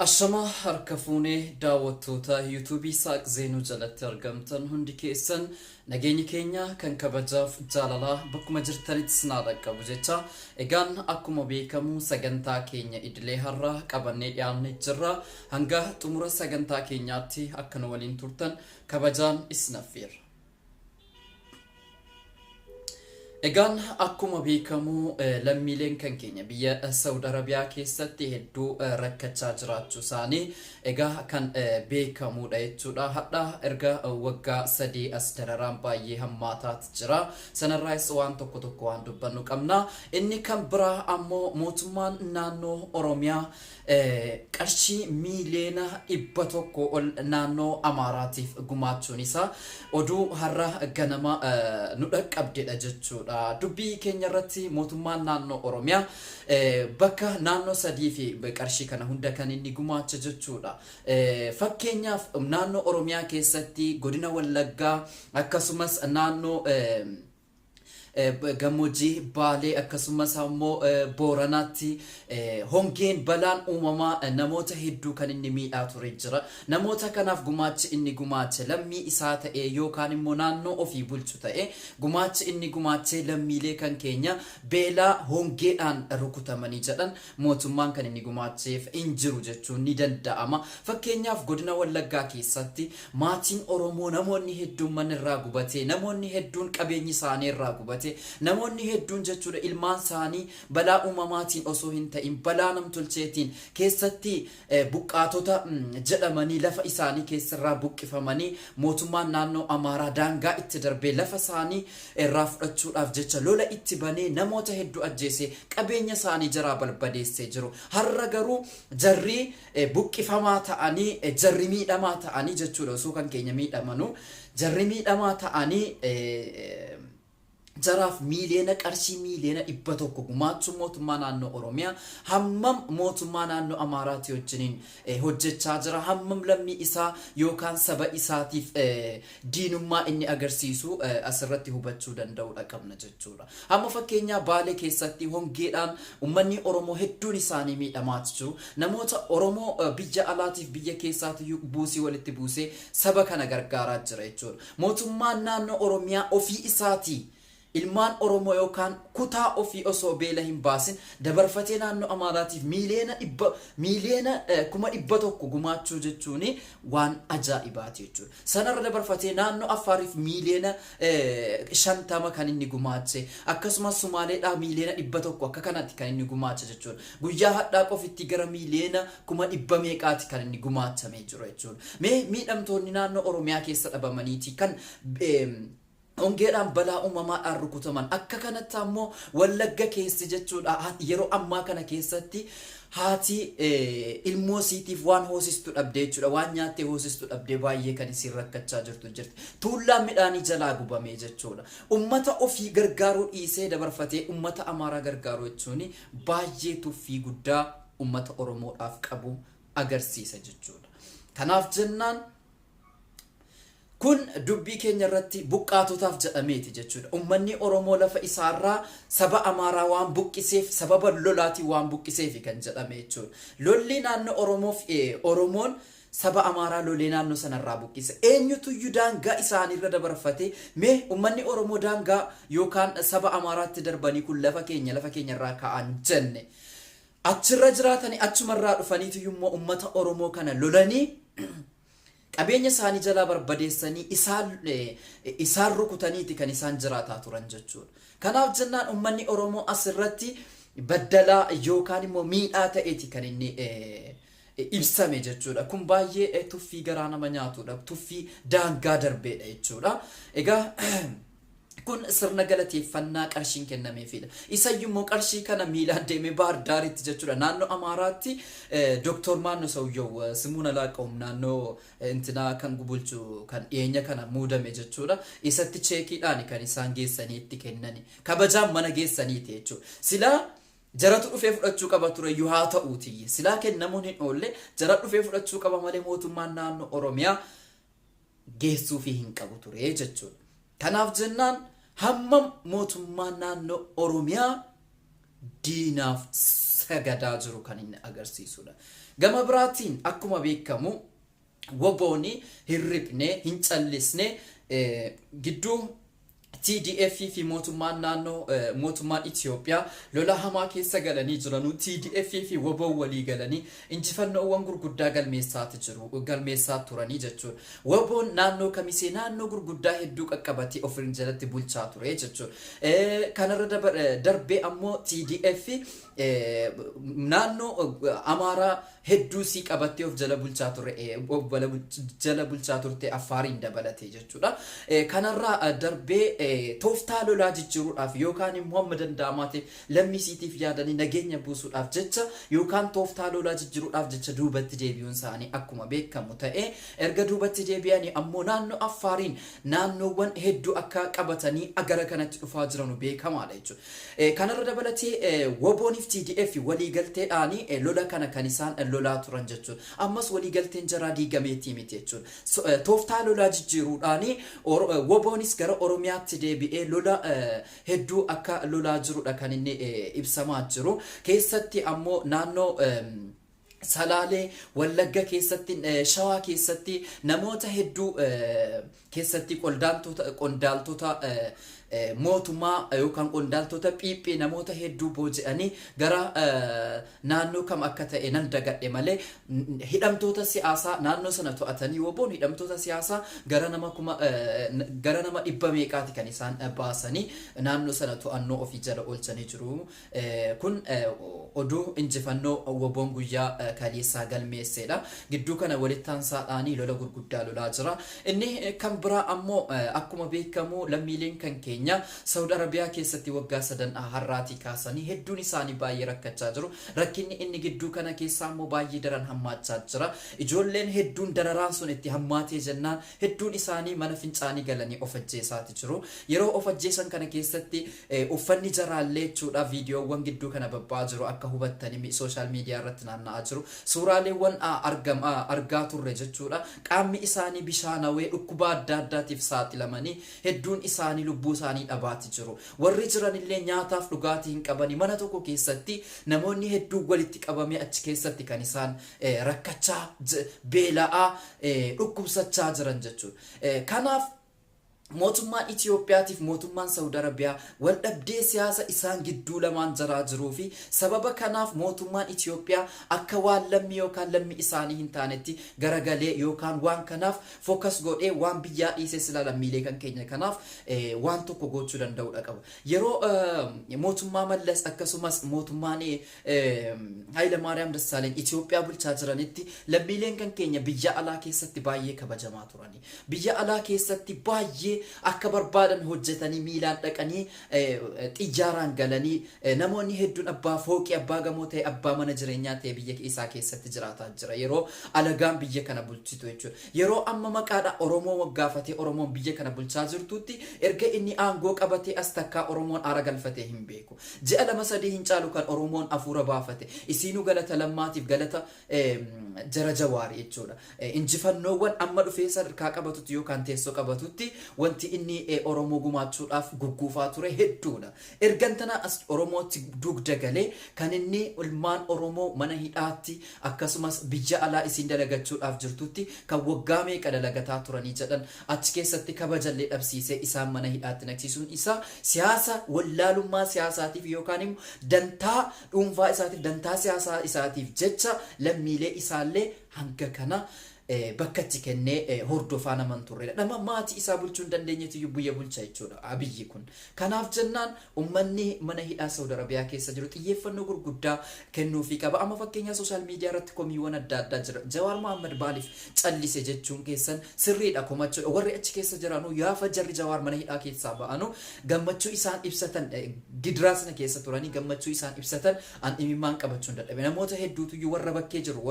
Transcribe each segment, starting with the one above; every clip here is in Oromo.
Ashama harka fuunee daawwattoota yuutuubii saaq zeenuu jalatti argamtan hundi keessan nageenyi keenya kan kabajaaf jaalalaa bakkuma jirtanitti sinaa dhaqqabu jecha egaan akkuma beekamu sagantaa keenya idilee har'aa qabannee dhiyaannee jirra hanga xumura sagantaa keenyaatti akka nu waliin turtan kabajaan isin affeerra. Egaan akkuma beekamu lammiileen kan keenya biyya Saudi Arabiyaa keessatti hedduu rakkachaa jiraachuu isaanii egaa kan beekamudha jechuudha. Hadha erga waggaa 3 as dararaan baay'ee hammaataat jira. Sanarraas waan tokko waan dubbannu qabna. Inni kan biraa ammoo mootummaan naannoo Oromiyaa qarshii miiliyoona 100 ol naannoo Amaaraatiif gumaachuun isaa oduu har'a ganama nu dhaqqabdedha jechuudha. Dubbii keenya irratti mootummaan naannoo Oromiyaa bakka naannoo 3 fi qarshii kana hunda kan inni gumaacha jechuudha. Fakkeenyaaf naannoo Oromiyaa keessatti godina Wallaggaa akkasumas naannoo gammoojjii Baalee akkasumas ammoo Booranaatti hongeen balaan uumamaa namoota hedduu kan inni miidhaa ture jira. Namoota kanaaf gumaachi inni gumaache lammii isaa ta'e yookaan immoo naannoo ofii bulchu ta'e gumaachi inni gumaache lammiilee kan keenya beelaa hongeedhaan rukutamanii jedhan mootummaan kan inni gumaacheef hin jiru jechuun ni danda'ama. Fakkeenyaaf godina Wallaggaa keessatti maatiin Oromoo namoonni hedduun manirraa gubate, namoonni hedduun qabeenyi isaanii irraa gubate, namoonni hedduun jechuudha ilmaan isaanii balaa uumamaatiin osoo hin ta'in balaa namtolcheetiin keessatti buqqaatota jedhamanii lafa isaanii keessarraa buqqifamanii mootummaan naannoo Amaaraa daangaa itti darbee lafa isaanii irraa fudhachuudhaaf jecha lola itti banee namoota hedduu ajjeesee qabeenya isaanii jaraa balbadeessee jiru. Har'a garuu jarri buqqifamaa ta'anii jarri miidhamaa ta'anii jechuudha osoo kan keenya miidhamanu jarri miidhamaa ta'anii jaraaf miiliyoona qarshii miiliyoona 100 gumaachuun mootummaa naannoo Oromiyaa hammam mootummaa naannoo Amaaraatti wajjiniin hojjechaa jira, hammam lammii isaa yookaan saba isaatiif diinummaa inni agarsiisu asirratti hubachuu danda'uudha qabna jechuudha. Hamma fakkeenyaa Baalee keessatti hongeedhaan uummanni Oromoo hedduun isaanii miidhamaa jiru. Namoota Oromoo biyya alaatiif biyya keessaatti buusii walitti buusee saba kana gargaaraa jira jechuudha. Mootummaan naannoo Oromiyaa ofii isaatii ilmaan Oromoo yookaan kutaa ofii osoo beela hin baasin dabarfatee naannoo Amaaraatiif miiliyoona 100 gumaachuu jechuun waan ajaa'ibaati jechuudha. Sanarra dabarfatee naannoo Affaariif miiliyoona 50 kan inni gumaache akkasumas Sumaaleedhaa miiliyoona 100 akka kanatti kan inni gumaache jechuudha. Guyyaa hadhaa qofitti gara miiliyoona 100 meeqaati kan inni gumaachamee jiru jechuudha. Miidhamtoonni naannoo Oromiyaa keessa dhabamaniiti kan hongeedhaan balaa uumamaa rukutaman akka kanatti ammoo Wallagga keessi jechuudha. Yeroo ammaa kana keessatti haati ilmoo siitiif waan hoosistu dhabdee jechuudha, waan nyaattee hoosistu dhabdee baay'ee kan isin rakkachaa jirti. Tuullaan midhaanii jalaa gubamee jechuudha. Ummata ofii gargaaruu dhiisee dabarfatee ummata Amaaraa gargaaruu jechuun baay'ee tuffii guddaa ummata Oromoodhaaf qabu agarsiisa jechuudha. Kanaaf jennaan kun dubbii keenya irratti buqqaatotaaf jedhameeti jechuudha. Uummanni Oromoo lafa isaarraa saba Amaaraa waan buqqiseef sababa lolaatii waan buqqiseef kan jedhame jechuudha. Lolli naannoo Oromoof Oromoon saba Amaaraa lolee naannoo sanarraa buqqise. Eenyutu daangaa isaaniirra dabarfate mee uummanni Oromoo daangaa yookaan saba Amaaraatti darbanii kun lafa keenya irraa ka'an jenne. Achirra jiraatanii achumarraa dhufaniitu immoo uummata Oromoo kana lolanii qabeenya isaanii jalaa barbadeessanii isaan rukutaniiti kan isaan jiraataa turan jechuudha. Kanaaf jennaan uummanni Oromoo asirratti baddalaa yookaan immoo miidhaa ta'eeti kan inni ibsame jechuudha. Kun baay'ee tuffii garaa nama nyaatudha. Tuffii daangaa darbeedha jechuudha. Egaa kun sirna galateeffannaa qarshiin kennameefidha. Isayyummoo qarshii kana miilaan deemee Baahir Daaritti jechuudha. Naannoo Amaaraatti Dr. Maannoo Sawuyyoo Simuun Alaaqoom naannoo intinaa kan gubulchu kan dhiyeenya kana muudame jechuudha. Isatti cheekiidhaan kan isaan geessanii itti kennani. Kabajaan mana geessaniiti jechuudha. Silaa jaratu dhufee fudhachuu qaba ture yoo haa ta'uuti. Silaa kennamuun hin oolle jara dhufee fudhachuu qaba malee mootummaan naannoo Oromiyaa geessuu fi hin qabu ture jechuudha. Kanaaf jennaan hammam mootummaan naannoo Oromiyaa diinaaf sagadaa jiru kan inni agarsiisudha. Gama biraatiin akkuma beekamu wobooni hirribne hin callisne gidduu TDF fi mootummaan naannoo mootummaan Itoophiyaa lola hamaa keessa galanii jiranu TDF fi woboo walii galanii injifannoowwan gurguddaa galmeessaa turanii jechuudha. Woboon naannoo Kamisee naannoo gurguddaa hedduu qaqqabatee ofiin jalatti bulchaa ture jechuudha. Kanarra darbee ammoo TDF naannoo Amaaraa hedduu sii qabattee of jala bulchaa turte Affaariin dabalatee jechuudha. Kanarraa darbee tooftaa lolaa jijjiiruudhaaf yookaan immoo amma danda'amaatiif lammisiitiif yaadanii nageenya buusuudhaaf jecha yookaan tooftaa lolaa jijjiiruudhaaf jecha duubatti deebi'uun isaanii akkuma beekamu ta'ee erga duubatti deebi'anii ammoo naannoo Affaariin naannoowwan hedduu akka qabatanii agara kanatti dhufaa jiran beekamaadha jechuudha. Kanarra dabalatee wobooniif TDF waliigalteedhaanii lola kana kan isaan lolaa turan jechuudha. Ammas waliigalteen jaraa diigameetii miti jechuudha. Tooftaa lolaa jijjiiruudhaanii woboonis gara Oromiyaatti deebi'ee lola hedduu akka lolaa jirudha kan inni ibsamaa jiru. Keessatti ammoo naannoo Salaalee Wallagga keessatti Shawaa keessatti namoota hedduu keessatti qondaaltota mootummaa yookaan qondaaltota phiiphii namoota hedduu booji'anii gara naannoo kam akka ta'e nan dagadhe malee hidhamtoota siyaasaa naannoo sana to'atanii woboon hidhamtoota siyaasaa gara nama 100 meeqaati kan isaan baasanii naannoo sana to'annoo ofii jala oolchanii jiru. Kun oduu injifannoo woboon guyyaa kaleessaa galmeesseedha. Gidduu kana walitti aansaadhaanii lola gurguddaa lolaa jira. Inni kan biraa ammoo akkuma beekamu lammiileen kan keenya Saudi Arabiyaa keessatti waggaa 3 har'aatii kaasanii hedduun isaanii baay'ee rakkachaa jiru. Rakkinni inni gidduu kana keessaa immoo baay'ee daran hammaachaa jira. Ijoolleen hedduun dararaan sun itti hammaatee jennaan hedduun isaanii mana fincaanii galanii of ajjeesaati jiru. Yeroo of ajjeesan kana keessatti uffanni jaraallee jechuudha viidiyoowwan gidduu kana babbaa jiru akka hubattanii sooshaal miidiyaa irratti naanna'aa jiru. Suuraaleewwan argaa turre jechuudha. Qaamni isaanii bishaanawee dhukkuba adda addaatiif saaxilamanii hedduun isaanii lubbuu isaanii dhabaati jiru. Warri jiran illee nyaataaf dhugaatii hin qabani mana tokko keessatti namoonni hedduu walitti qabamee achi keessatti kan isaan rakkachaa beela'aa dhukkubsachaa jiran jechuudha. Kanaaf mootummaan Itoophiyaatiif mootummaan Saudi Arabiyaa wal dhabdee siyaasa isaan gidduu lamaan jaraa jiruu fi sababa kanaaf mootummaan Itoophiyaa akka waan lammii yookaan lammii isaanii hin taanetti garagalee yookaan waan kanaaf focus godhee waan biyyaa dhiisee sila lammiilee kan keenya kanaaf waan tokko gochuu danda'uudha qaba. Yeroo mootummaa Mallas akkasumas mootummaan Haayile Maariyaam Dassaaleny Itoophiyaa bulchaa jiranitti lammiileen kan keenya biyya alaa keessatti baay'ee kabajamaa turani. Biyya alaa keessatti baay'ee akka barbaadan hojjetanii miilaan dhaqanii xiyyaaraan galanii namoonni hedduun abbaa fooqii abbaa gamoo ta'e abbaa mana jireenyaa ta'e biyya isaa keessatti jiraataa jira yeroo alagaan biyya kana bulchitu jechuudha. Yeroo amma maqaadha Oromoo waggaafatee Oromoon biyya kana bulchaa jirtutti erga inni aangoo qabatee as takkaa Oromoon aara galfatee hin beeku. Ji'a 2-3 hin caalu kan Oromoon afuura baafate isiinuu galata lammaatiif galata jara Jawaarii jechuudha. Injifannoowwan amma dhufee sadarkaa qabatutti yookaan teessoo qabatutti wanti inni Oromoo gumaachuudhaaf gugguufaa ture hedduudha. Ergantana as Oromootti dugda galee kan inni ilmaan Oromoo mana hidhaatti akkasumas biyya alaa isiin dalagachuudhaaf jirtutti kan waggaa meeqa dalagataa turanii jedhan achi keessatti kabajallee dhabsiisee isaan mana hidhaatti naqsiisuun isaa siyaasa wallaalummaa siyaasaatiif yookaan immoo dantaa dhuunfaa isaatiif dantaa siyaasaa isaatiif jecha lammiilee isaallee hanga kana bakka itti kennee hordofaa naman turre. Nama maatii isaa bulchuu hin dandeenyetu biyya bulcha jechuudha Abiyyi kun. Kanaaf jennaan uummanni mana hidhaa Saudi Arabiyaa keessa jiru xiyyeeffannoo gurguddaa kennuufii qaba. Amma fakkeenya sooshaal miidiyaa irratti komiiwwan adda addaa jira. Jawaar Mohaammed baaliif callise jechuun keessan sirriidha komachuudha. Warri achi keessa jiranuu yaafa jarri Jawaar mana hidhaa keessaa ba'anuu gammachuu isaan ibsatan gidiraasna keessa turanii gammachuu isaan ibsatan an imimmaan qabachuun dadhabe. Namoota hedduutu warra bakkee jiru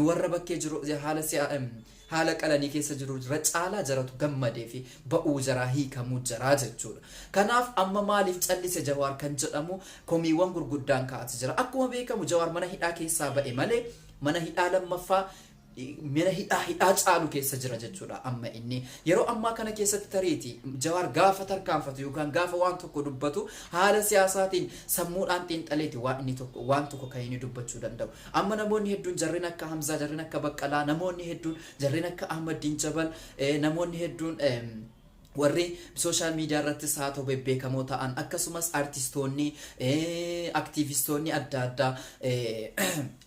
warra bakkee jiru haala qalanii keessa jiru irra caalaa jaratu gammadee fi ba'uu jaraa hiikamuu jaraa jechuudha. Kanaaf amma maaliif callise Jawaar kan jedhamu komiiwwan gurguddaan kaa'ati jira. Akkuma beekamu Jawaar mana hidhaa keessaa ba'e malee mana hidhaa lammaffaa mana hidhaa caalu keessa jira jechuudha amma inni yeroo ammaa kana keessatti tareeti Jawaar gaafa tarkaanfatu yookaan gaafa waan tokko dubbatu haala siyaasaatiin sammuudhaan xiinxaleeti waan tokko kan inni dubbachuu danda'u amma namoonni hedduun jarreen akka Hamzaa jarreen akka Baqqalaa namoonni hedduun jarreen akka Ahmadiin Jabal namoonni hedduun warri social media irratti saato beekamoo ta'an akkasumas artistoonni aktivistoonni adda addaa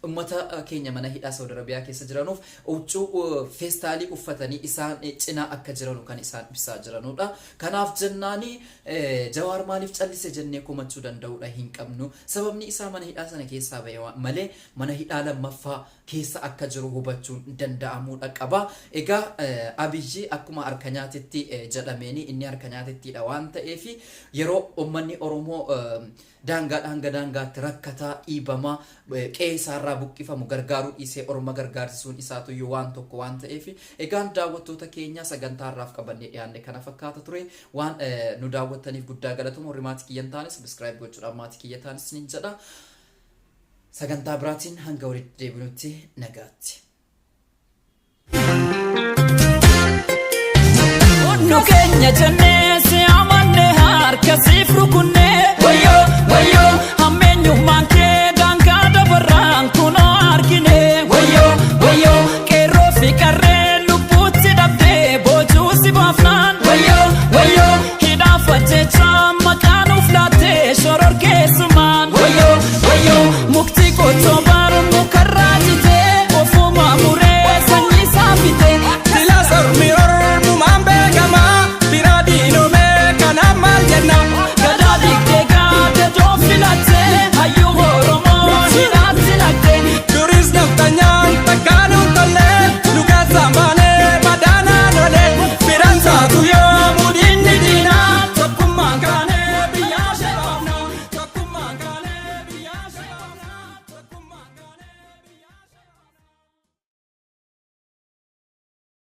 ummata keenya mana hidhaa Saudi Arabiyaa keessa jiranuuf huccuu feestaalii uffatanii isaan cinaa akka jiranu kan isaan ibsaa jiranudha kanaaf jennaani Jawaar maaliif callise jennee komachuu danda'uudha hin qabnu sababni isaa mana hidhaa sana keessaa ba'e malee mana hidhaa lammaffaa keessa akka jiru hubachuun danda'amuudha qaba egaa Abiyyi akkuma harka nyaatitti jedhameni inni harka nyaatittiidha waan ta'eef yeroo ummanni Oromoo daangaadhaan hanga daangaatti rakkataa dhiibamaa qe'eerraa buqqifamu gargaaruu dhiisee Oromoo gargaarsisuun isaatu yoo waan tokko waan ta'eef egaan daawwattoota keenya sagantaarraaf qabannee dhiyaanne kana fakkaata ture waan nu daawwattaniif guddaa galatoomaa warri maatii kiyyan taanis subscribe gochuudhaan maatii kiyya taanis nin jedha sagantaa biraatiin hanga walitti deebinutti nagaatti Nukenya jenne se amane har kasif rukune wayo wayo hamenyu man